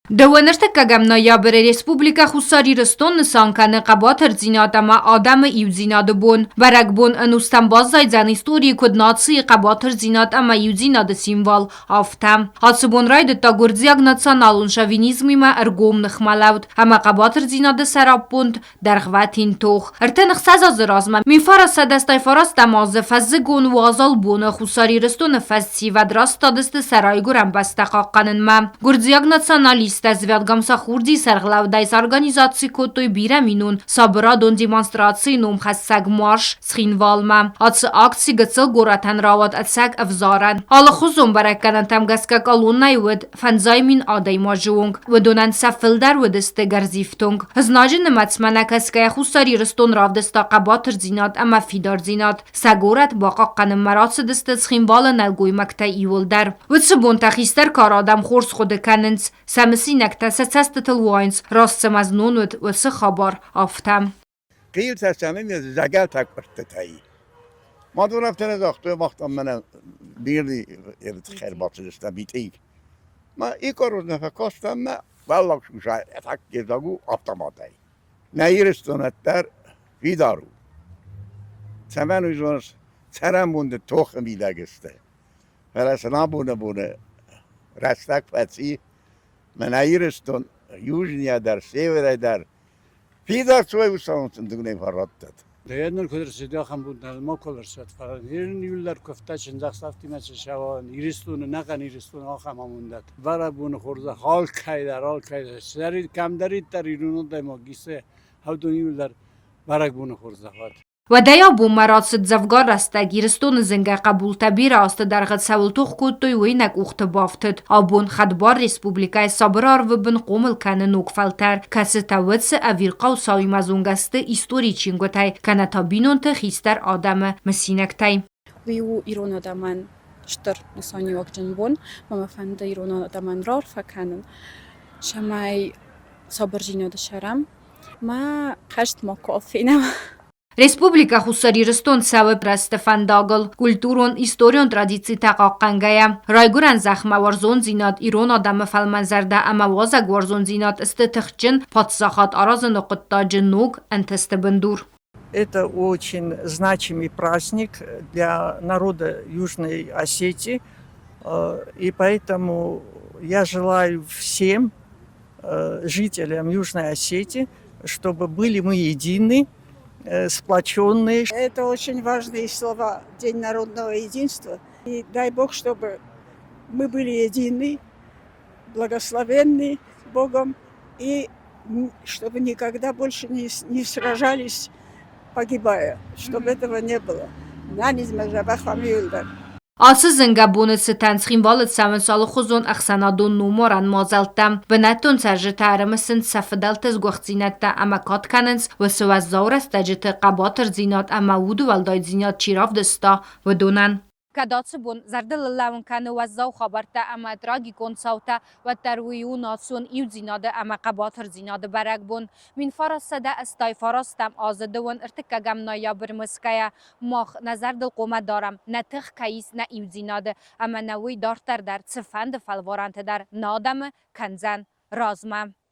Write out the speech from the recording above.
Дăуăнăртăкăгăм ноябрь республика хусари рыстон нысанканы қабатыр зинатама адамы ив зинады бун. Барак бун анустан базайдзан истории код нации қабатыр зинатама ив зинады символ афтам. Асы бун райды тагурдзяг националун шовинизмима аргом нахмалавд. Ама қабатыр зинады сарап бунд дархватин тох. Артынық сазазыразма. Мифара садастай фараста мазы фаззыгон вазал буны хусари рыстон фазси вадрастадысты сарайгурам бастақаққанынма. Гурдзяг националист Звядгамса хурди сарглавдайс организации котой бираминун сабрадон демонстрации ном хассаг марш схинвалма. Ацы акции гацел горатан рават ацаг авзаран. Ала хузум баракканан тамгаска калуннай вид фанзаймин адай мажунг. Видонан сафилдар видисте гарзифтунг. Знажин мацманакаская хусари рыстон равдиста қабатыр зинат ама фидар зинат. Сагорат бақаққанын марацидисте схинвала налгуй макта ивулдар. Видсибун тахистер кар адам хорс худы канынц. Самси نکته سست تلواینس راستم از نونود و سه خبر آفتم. قیل تسمه میز زگل تک برتتایی. ما دو رفتن از آخته وقتا من بیردی خیر باطلسته بیتی. ما ای کار روز نفکاستم ما والله شوشای اتک گزاگو آفتماتایی. نیرستونت در ویدارو. سمن ویزونس سرم بونده توخ میدگسته. فرسنا بونه رستک فتی من ایرستون یوزنیا در سیوره در پیدا سوی وسانتون دونه فراتت. Değerler kudresi de akşam bunlar makullarsa falan. Yerin yıllar köfte çinzak safti meçe şavan. İristunu ne kan iristunu akşam amundat. Vara bunu kurda hal kayder. Seri kamdarit der irunu da magise. Havdun yıllar varak bunu kurda var. و دیا بو مراسد زفگار رسته گیرستون زنگه قبول تبیر است در غد سولتوخ کتوی وینک اخت بافتد. آبون خدبار ریسپوبلیکای سابرار و بن قومل کنه نوک فلتر. کسی تاوتس اویر قوساوی مزونگسته ایستوری چینگو تای کنه تا بینون تخیستر آدم مسینک تای. ویو ایرون آدمان شتر نسانی وقتن بون ماما فنده ایرون آدمان رار فکنن. شمای سابر جینو دشارم ما خشت ما کافینم. Республика хусари рыстон савы прастефандагл, культурон, историон традиции тақаққангая. Райгуран захма варзон зинат, ирон адамы фалманзарда ама вазаг варзон зинат истытыхчин, подсахат аразы нуқытта джиннуг антестебендур. Это очень значимый праздник для народа Южной Осетии, и поэтому я желаю всем жителям Южной Осетии, чтобы были мы едины, сплоченные. Это очень важные слова, День народного единства. И дай Бог, чтобы мы были едины, благословенны Богом, и чтобы никогда больше не сражались, погибая, чтобы этого не было. Асы зنگابونه ستن خیموالت سمن سال خوزون اخسانادون نومارن مازلتم و نتون سرج تارمسن سفدلتز گوخزینت تا اما کات کننس و سواز زورست تجت قباتر زینات اما ودو والداید زینات چیراف دستا و دونن. كداتس بون زردل اللون كانوا وزاو خبرتا اما دراغي كون صوتا وترويو ناسون ايو زيناده اما قباتر زيناده برق بون من فرسده استاي فرستم آزدون ارتكاقم نايابر مسكايا ماخ نظر دل قومت دارم نتخ كيس نا ايو زيناده اما نوي دارتر در تسفند فالوارانت در نادم کنزن رازمم